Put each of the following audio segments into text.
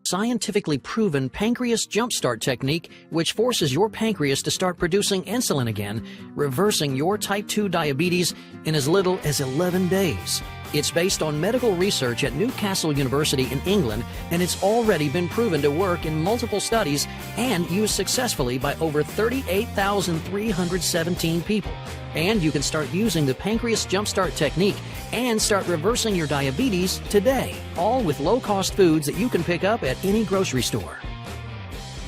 scientifically proven pancreas jumpstart technique, which forces your pancreas to start producing insulin again, reversing your type 2 diabetes in as little as 11 days. It's based on medical research at Newcastle University in England, and it's already been proven to work in multiple studies and used successfully by over 38,317 people. And you can start using the Pancreas Jumpstart technique and start reversing your diabetes today, all with low-cost foods that you can pick up at any grocery store.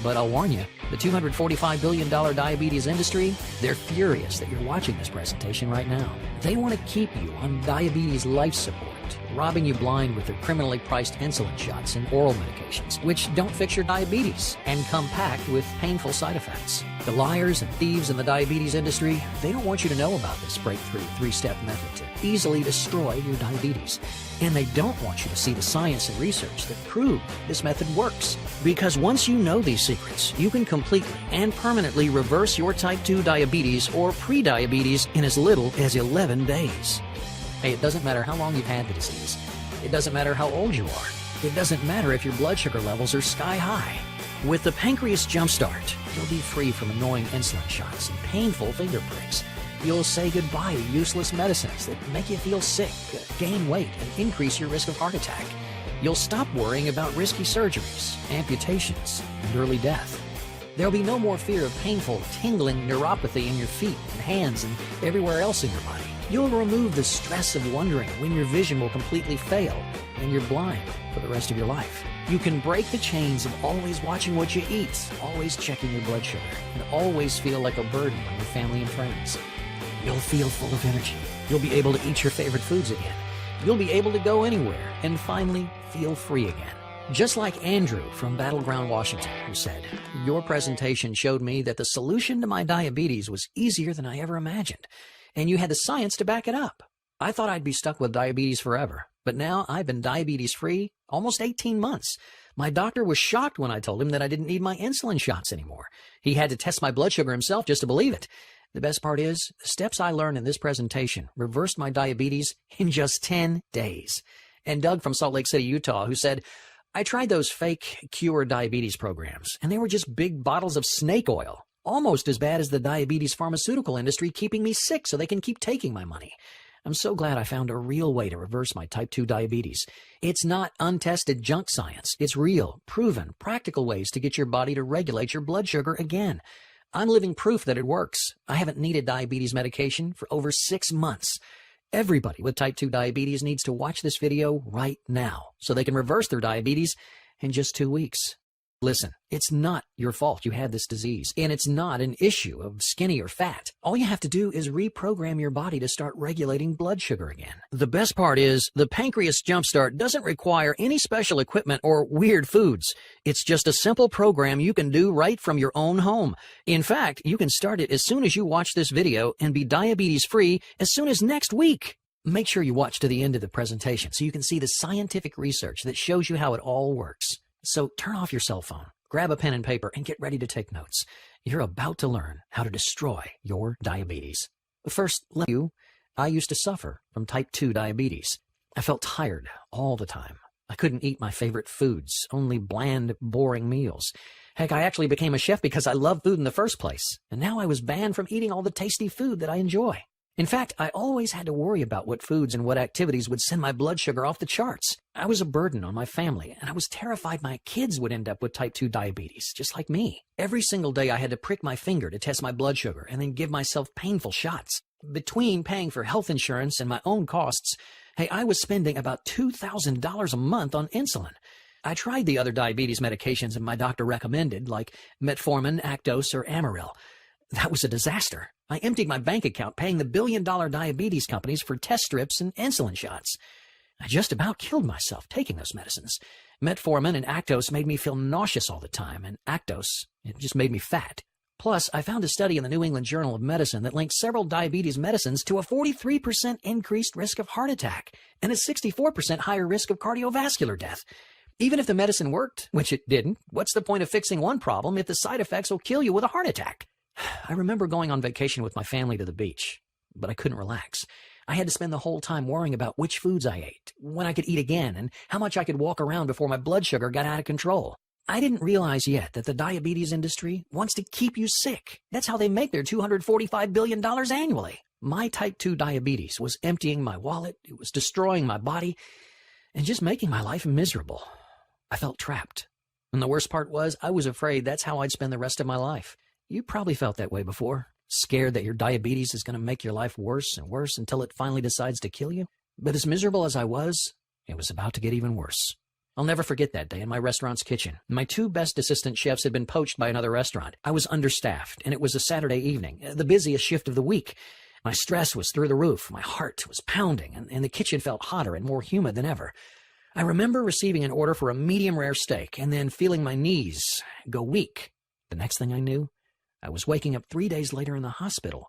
But I'll warn you, the $245 billion diabetes industry, they're furious that you're watching this presentation right now. They want to keep you on diabetes life support, robbing you blind with their criminally priced insulin shots and oral medications, which don't fix your diabetes and come packed with painful side effects. The liars and thieves in the diabetes industry, they don't want you to know about this breakthrough 3-step method to easily destroy your diabetes. And they don't want you to see the science and research that prove this method works. Because once you know these secrets, you can completely and permanently reverse your type 2 diabetes or pre-diabetes in as little as 11 days. Hey, it doesn't matter how long you've had the disease. It doesn't matter how old you are. It doesn't matter if your blood sugar levels are sky high. With the Pancreas Jumpstart, you'll be free from annoying insulin shots and painful finger pricks. You'll say goodbye to useless medicines that make you feel sick, gain weight, and increase your risk of heart attack. You'll stop worrying about risky surgeries, amputations, and early death. There'll be no more fear of painful, tingling neuropathy in your feet and hands and everywhere else in your body. You'll remove the stress of wondering when your vision will completely fail and you're blind for the rest of your life. You can break the chains of always watching what you eat, always checking your blood sugar, and always feel like a burden on your family and friends. You'll feel full of energy. You'll be able to eat your favorite foods again. You'll be able to go anywhere and finally feel free again. Just like Andrew from Battleground, Washington, who said, "Your presentation showed me that the solution to my diabetes was easier than I ever imagined, and you had the science to back it up. I thought I'd be stuck with diabetes forever, but now I've been diabetes-free almost 18 months. My doctor was shocked when I told him that I didn't need my insulin shots anymore. He had to test my blood sugar himself just to believe it. The best part is, the steps I learned in this presentation reversed my diabetes in just 10 days. And Doug from Salt Lake City, Utah, who said, "I tried those fake cure diabetes programs, and they were just big bottles of snake oil, almost as bad as the diabetes pharmaceutical industry keeping me sick so they can keep taking my money. I'm so glad I found a real way to reverse my type 2 diabetes. It's not untested junk science. It's real, proven, practical ways to get your body to regulate your blood sugar again. I'm living proof that it works. I haven't needed diabetes medication for over 6 months. Everybody with type 2 diabetes needs to watch this video right now so they can reverse their diabetes in just 2 weeks. Listen, it's not your fault you had this disease, and it's not an issue of skinny or fat. All you have to do is reprogram your body to start regulating blood sugar again. The best part is, the Pancreas Jumpstart doesn't require any special equipment or weird foods. It's just a simple program you can do right from your own home. In fact, you can start it as soon as you watch this video and be diabetes-free as soon as next week. Make sure you watch to the end of the presentation so you can see the scientific research that shows you how it all works. So turn off your cell phone, grab a pen and paper, and get ready to take notes. You're about to learn how to destroy your diabetes. First, I used to suffer from type 2 diabetes. I felt tired all the time. I couldn't eat my favorite foods, only bland, boring meals. Heck, I actually became a chef because I love food in the first place, and now I was banned from eating all the tasty food that I enjoy. In fact, I always had to worry about what foods and what activities would send my blood sugar off the charts. I was a burden on my family, and I was terrified my kids would end up with type 2 diabetes, just like me. Every single day I had to prick my finger to test my blood sugar and then give myself painful shots. Between paying for health insurance and my own costs, hey, I was spending about $2,000 a month on insulin. I tried the other diabetes medications that my doctor recommended, like metformin, Actos, or Amaryl. That was a disaster. I emptied my bank account paying the billion-dollar diabetes companies for test strips and insulin shots. I just about killed myself taking those medicines. Metformin and Actos made me feel nauseous all the time, and Actos, it just made me fat. Plus, I found a study in the New England Journal of Medicine that linked several diabetes medicines to a 43% increased risk of heart attack and a 64% higher risk of cardiovascular death. Even if the medicine worked, which it didn't, what's the point of fixing one problem if the side effects will kill you with a heart attack? I remember going on vacation with my family to the beach, but I couldn't relax. I had to spend the whole time worrying about which foods I ate, when I could eat again, and how much I could walk around before my blood sugar got out of control. I didn't realize yet that the diabetes industry wants to keep you sick. That's how they make their $245 billion annually. My type 2 diabetes was emptying my wallet, it was destroying my body, and just making my life miserable. I felt trapped. And the worst part was, I was afraid that's how I'd spend the rest of my life. You probably felt that way before, scared that your diabetes is going to make your life worse and worse until it finally decides to kill you. But as miserable as I was, it was about to get even worse. I'll never forget that day in my restaurant's kitchen. My 2 best assistant chefs had been poached by another restaurant. I was understaffed, and it was a Saturday evening, the busiest shift of the week. My stress was through the roof, my heart was pounding, and the kitchen felt hotter and more humid than ever. I remember receiving an order for a medium-rare steak and then feeling my knees go weak. The next thing I knew, I was waking up 3 days later in the hospital,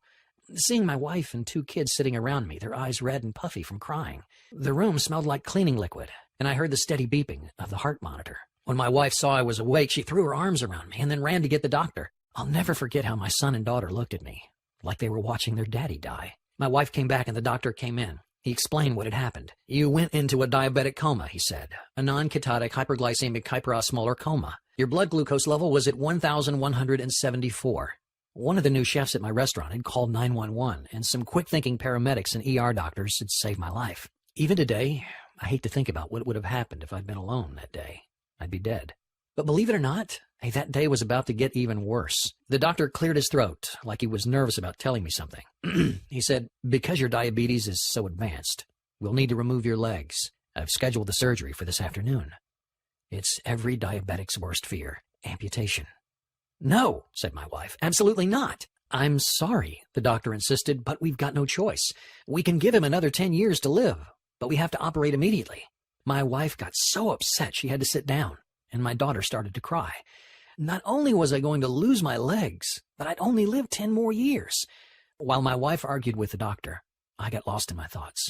seeing my wife and 2 kids sitting around me, their eyes red and puffy from crying. The room smelled like cleaning liquid, and I heard the steady beeping of the heart monitor. When my wife saw I was awake, she threw her arms around me and then ran to get the doctor. I'll never forget how my son and daughter looked at me, like they were watching their daddy die. My wife came back and the doctor came in. He explained what had happened. You went into a diabetic coma, he said, a non-ketotic hyperglycemic hyperosmolar coma. Your blood glucose level was at 1,174. One of the new chefs at my restaurant had called 911, and some quick-thinking paramedics and ER doctors had saved my life. Even today, I hate to think about what would have happened if I'd been alone that day. I'd be dead. But believe it or not, that day was about to get even worse. The doctor cleared his throat, like he was nervous about telling me something. He said, because your diabetes is so advanced, we'll need to remove your legs. I've scheduled the surgery for this afternoon. It's every diabetic's worst fear, amputation. No, said my wife, absolutely not. I'm sorry, the doctor insisted, but we've got no choice. We can give him another 10 years to live, but we have to operate immediately. My wife got so upset she had to sit down, and my daughter started to cry. Not only was I going to lose my legs, but I'd only live 10 more years. While my wife argued with the doctor, I got lost in my thoughts.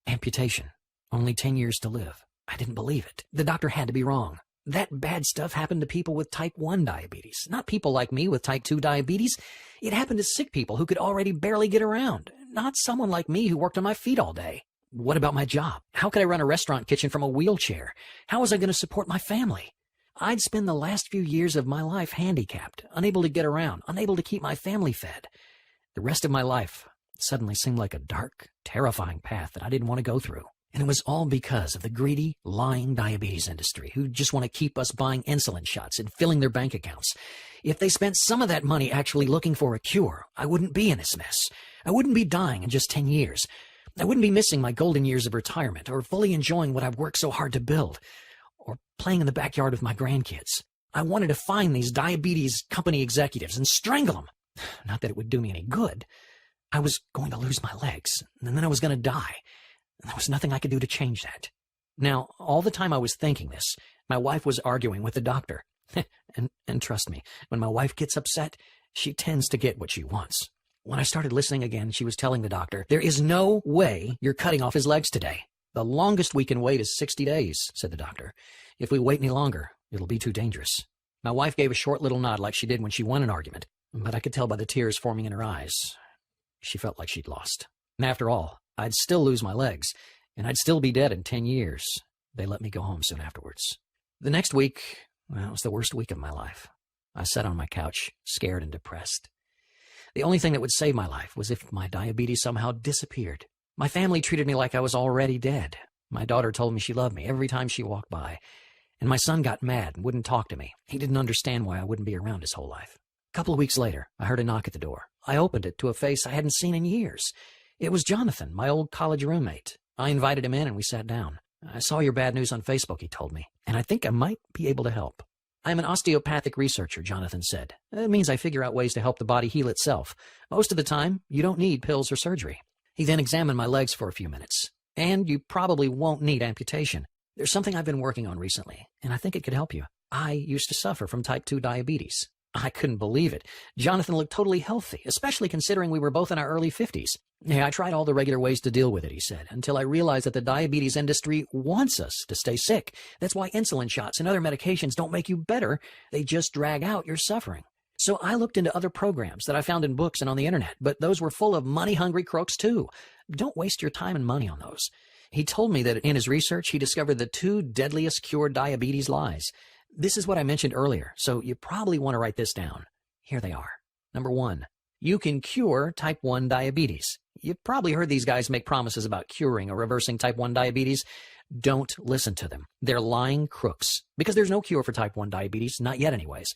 Amputation. Only 10 years to live. I didn't believe it. The doctor had to be wrong. That bad stuff happened to people with type 1 diabetes, not people like me with type 2 diabetes. It happened to sick people who could already barely get around, not someone like me who worked on my feet all day. What about my job? How could I run a restaurant kitchen from a wheelchair? How was I going to support my family? I'd spend the last few years of my life handicapped, unable to get around, unable to keep my family fed. The rest of my life suddenly seemed like a dark, terrifying path that I didn't want to go through. And it was all because of the greedy, lying diabetes industry who just want to keep us buying insulin shots and filling their bank accounts. If they spent some of that money actually looking for a cure, I wouldn't be in this mess. I wouldn't be dying in just 10 years. I wouldn't be missing my golden years of retirement or fully enjoying what I've worked so hard to build, or playing in the backyard with my grandkids. I wanted to find these diabetes company executives and strangle them. Not that it would do me any good. I was going to lose my legs, and then I was going to die. And there was nothing I could do to change that. Now, all the time I was thinking this, my wife was arguing with the doctor. and trust me, when my wife gets upset, she tends to get what she wants. When I started listening again, she was telling the doctor, there is no way you're cutting off his legs today. The longest we can wait is 60 days, said the doctor. If we wait any longer, it'll be too dangerous. My wife gave a short little nod like she did when she won an argument, but I could tell by the tears forming in her eyes. She felt like she'd lost. And after all, I'd still lose my legs, and I'd still be dead in 10 years. They let me go home soon afterwards. The next week, well, it was the worst week of my life. I sat on my couch, scared and depressed. The only thing that would save my life was if my diabetes somehow disappeared. My family treated me like I was already dead. My daughter told me she loved me every time she walked by. And my son got mad and wouldn't talk to me. He didn't understand why I wouldn't be around his whole life. A couple of weeks later, I heard a knock at the door. I opened it to a face I hadn't seen in years. It was Jonathan, my old college roommate. I invited him in and we sat down. I saw your bad news on Facebook, he told me, and I think I might be able to help. I'm an osteopathic researcher, Jonathan said. It means I figure out ways to help the body heal itself. Most of the time, you don't need pills or surgery. He then examined my legs for a few minutes. And you probably won't need amputation. There's something I've been working on recently, and I think it could help you. I used to suffer from type 2 diabetes. I couldn't believe it. Jonathan looked totally healthy, especially considering we were both in our early 50s. Yeah, I tried all the regular ways to deal with it, he said, until I realized that the diabetes industry wants us to stay sick. That's why insulin shots and other medications don't make you better. They just drag out your suffering. So I looked into other programs that I found in books and on the internet, but those were full of money-hungry crooks too. Don't waste your time and money on those. He told me that in his research, he discovered the 2 deadliest cure diabetes lies. This is what I mentioned earlier, so you probably want to write this down. Here they are. Number 1, you can cure type 1 diabetes. You've probably heard these guys make promises about curing or reversing type 1 diabetes. Don't listen to them. They're lying crooks, because there's no cure for type 1 diabetes, not yet anyways.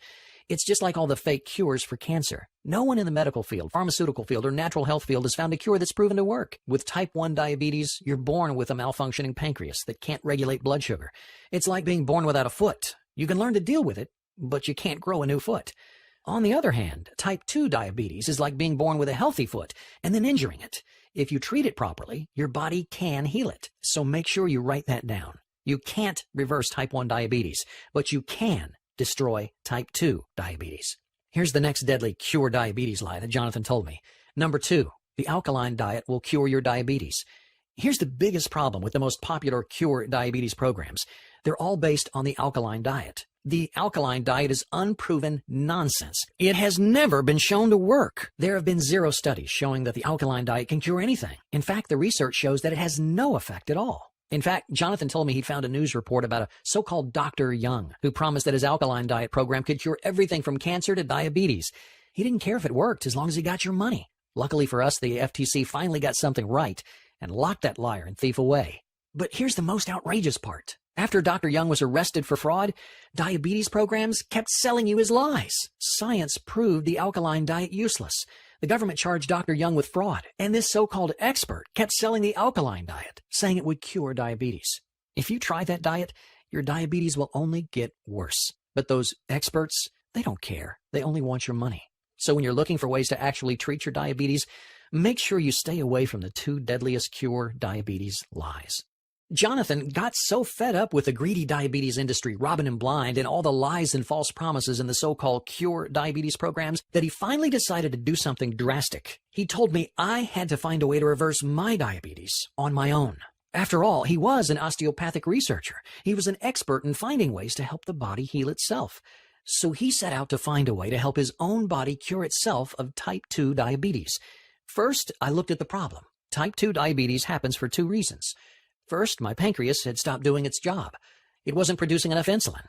It's just like all the fake cures for cancer. No one in the medical field, pharmaceutical field, or natural health field has found a cure that's proven to work. With type 1 diabetes, you're born with a malfunctioning pancreas that can't regulate blood sugar. It's like being born without a foot. You can learn to deal with it, but you can't grow a new foot. On the other hand, type 2 diabetes is like being born with a healthy foot and then injuring it. If you treat it properly, your body can heal it. So make sure you write that down. You can't reverse type 1 diabetes, but you can destroy type 2 diabetes. Here's the next deadly cure diabetes lie that Jonathan told me. Number 2, the alkaline diet will cure your diabetes. Here's the biggest problem with the most popular cure diabetes programs. They're all based on the alkaline diet. The alkaline diet is unproven nonsense. It has never been shown to work. There have been 0 studies showing that the alkaline diet can cure anything. In fact, the research shows that it has no effect at all. In fact, Jonathan told me he'd found a news report about a so-called Dr. Young who promised that his alkaline diet program could cure everything from cancer to diabetes. He didn't care if it worked as long as he got your money. Luckily for us, the FTC finally got something right and locked that liar and thief away. But here's the most outrageous part. After Dr. Young was arrested for fraud, diabetes programs kept selling you his lies. Science proved the alkaline diet useless. The government charged Dr. Young with fraud, and this so-called expert kept selling the alkaline diet, saying it would cure diabetes. If you try that diet, your diabetes will only get worse. But those experts, they don't care. They only want your money. So when you're looking for ways to actually treat your diabetes, make sure you stay away from the 2 deadliest cure diabetes lies. Jonathan got so fed up with the greedy diabetes industry robbing him blind and all the lies and false promises in the so-called cure diabetes programs that he finally decided to do something drastic. He told me I had to find a way to reverse my diabetes on my own. After all, he was an osteopathic researcher. He was an expert in finding ways to help the body heal itself. So he set out to find a way to help his own body cure itself of type 2 diabetes. First, I looked at the problem. Type 2 diabetes happens for 2 reasons. First, my pancreas had stopped doing its job. It wasn't producing enough insulin.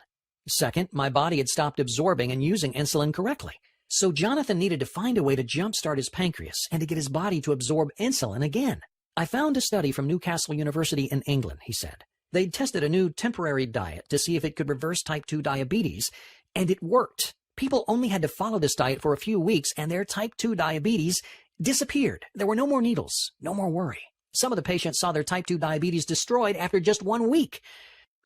Second, my body had stopped absorbing and using insulin correctly. So Jonathan needed to find a way to jumpstart his pancreas and to get his body to absorb insulin again. I found a study from Newcastle University in England, he said. They'd tested a new temporary diet to see if it could reverse type 2 diabetes, and it worked. People only had to follow this diet for a few weeks, and their type 2 diabetes disappeared. There were no more needles, no more worry. Some of the patients saw their type 2 diabetes destroyed after just 1 week.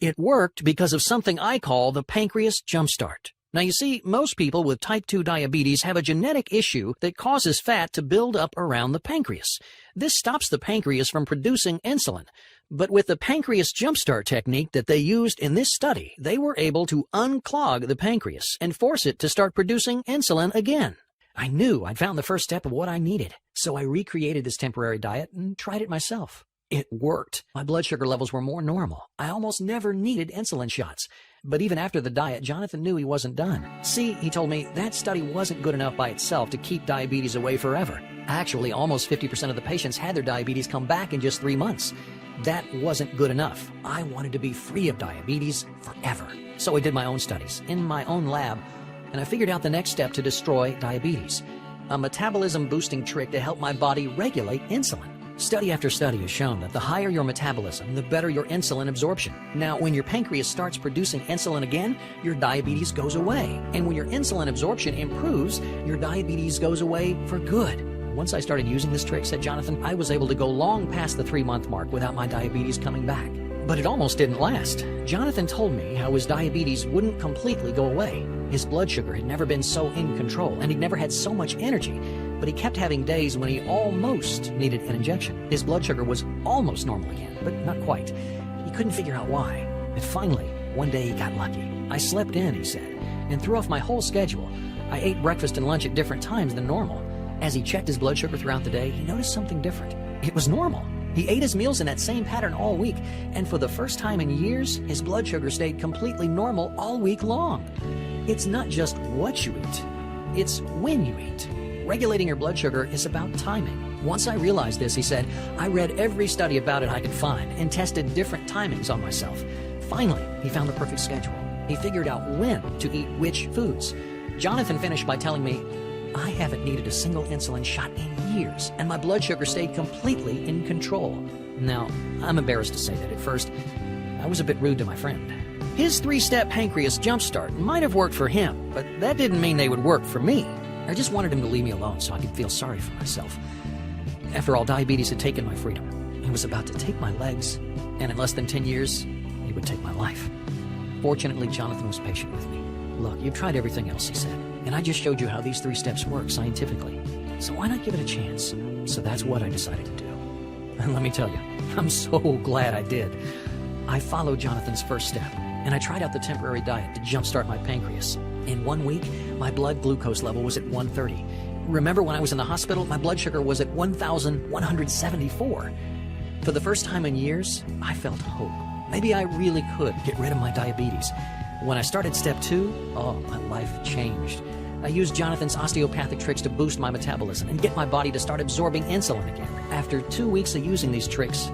It worked because of something I call the pancreas jumpstart. Now you see, most people with type 2 diabetes have a genetic issue that causes fat to build up around the pancreas. This stops the pancreas from producing insulin. But with the pancreas jumpstart technique that they used in this study, they were able to unclog the pancreas and force it to start producing insulin again. I knew I'd found the first step of what I needed, so I recreated this temporary diet and tried it myself. It worked. My blood sugar levels were more normal. I almost never needed insulin shots. But even after the diet, Jonathan knew he wasn't done. See, he told me, that study wasn't good enough by itself to keep diabetes away forever. Actually, almost 50% of the patients had their diabetes come back in just 3 months. That wasn't good enough. I wanted to be free of diabetes forever. So I did my own studies in my own lab, and I figured out the next step to destroy diabetes. A metabolism-boosting trick to help my body regulate insulin. Study after study has shown that the higher your metabolism, the better your insulin absorption. Now, when your pancreas starts producing insulin again, your diabetes goes away. And when your insulin absorption improves, your diabetes goes away for good. Once I started using this trick, said Jonathan, I was able to go long past the 3-month mark without my diabetes coming back. But it almost didn't last. Jonathan told me how his diabetes wouldn't completely go away. His blood sugar had never been so in control, and he'd never had so much energy. But he kept having days when he almost needed an injection. His blood sugar was almost normal again, but not quite. He couldn't figure out why. And finally, one day he got lucky. I slept in, he said, and threw off my whole schedule. I ate breakfast and lunch at different times than normal. As he checked his blood sugar throughout the day, he noticed something different. It was normal. He ate his meals in that same pattern all week, and for the first time in years, his blood sugar stayed completely normal all week long. It's not just what you eat, it's when you eat. Regulating your blood sugar is about timing. Once I realized this, he said, I read every study about it I could find and tested different timings on myself. Finally, he found the perfect schedule. He figured out when to eat which foods. Jonathan finished by telling me, I haven't needed a single insulin shot in years, and my blood sugar stayed completely in control. Now, I'm embarrassed to say that at first, I was a bit rude to my friend. His 3-step pancreas jumpstart might have worked for him, but that didn't mean they would work for me. I just wanted him to leave me alone so I could feel sorry for myself. After all, diabetes had taken my freedom. He was about to take my legs, and in less than 10 years, he would take my life. Fortunately, Jonathan was patient with me. Look, you've tried everything else, he said, and I just showed you how these 3 steps work scientifically. So why not give it a chance? So that's what I decided to do. And let me tell you, I'm so glad I did. I followed Jonathan's first step, and I tried out the temporary diet to jumpstart my pancreas. In 1 week, my blood glucose level was at 130. Remember when I was in the hospital, my blood sugar was at 1,174. For the first time in years, I felt hope. Maybe I really could get rid of my diabetes. When I started step 2, my life changed. I used Jonathan's osteopathic tricks to boost my metabolism and get my body to start absorbing insulin again. After 2 weeks of using these tricks,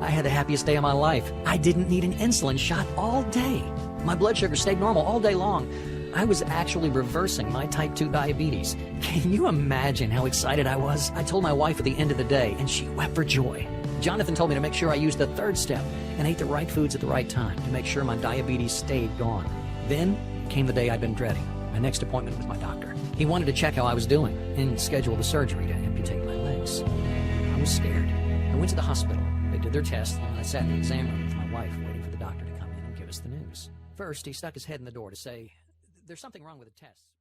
I had the happiest day of my life. I didn't need an insulin shot all day. My blood sugar stayed normal all day long. I was actually reversing my type 2 diabetes. Can you imagine how excited I was? I told my wife at the end of the day, and she wept for joy. Jonathan told me to make sure I used the 3rd step and ate the right foods at the right time to make sure my diabetes stayed gone. Then came the day I'd been dreading, my next appointment with my doctor. He wanted to check how I was doing and schedule the surgery to amputate my legs. I was scared. I went to the hospital. They did their tests, and I sat in the exam room with my wife waiting for the doctor to come in and give us the news. First, he stuck his head in the door to say, there's something wrong with the tests.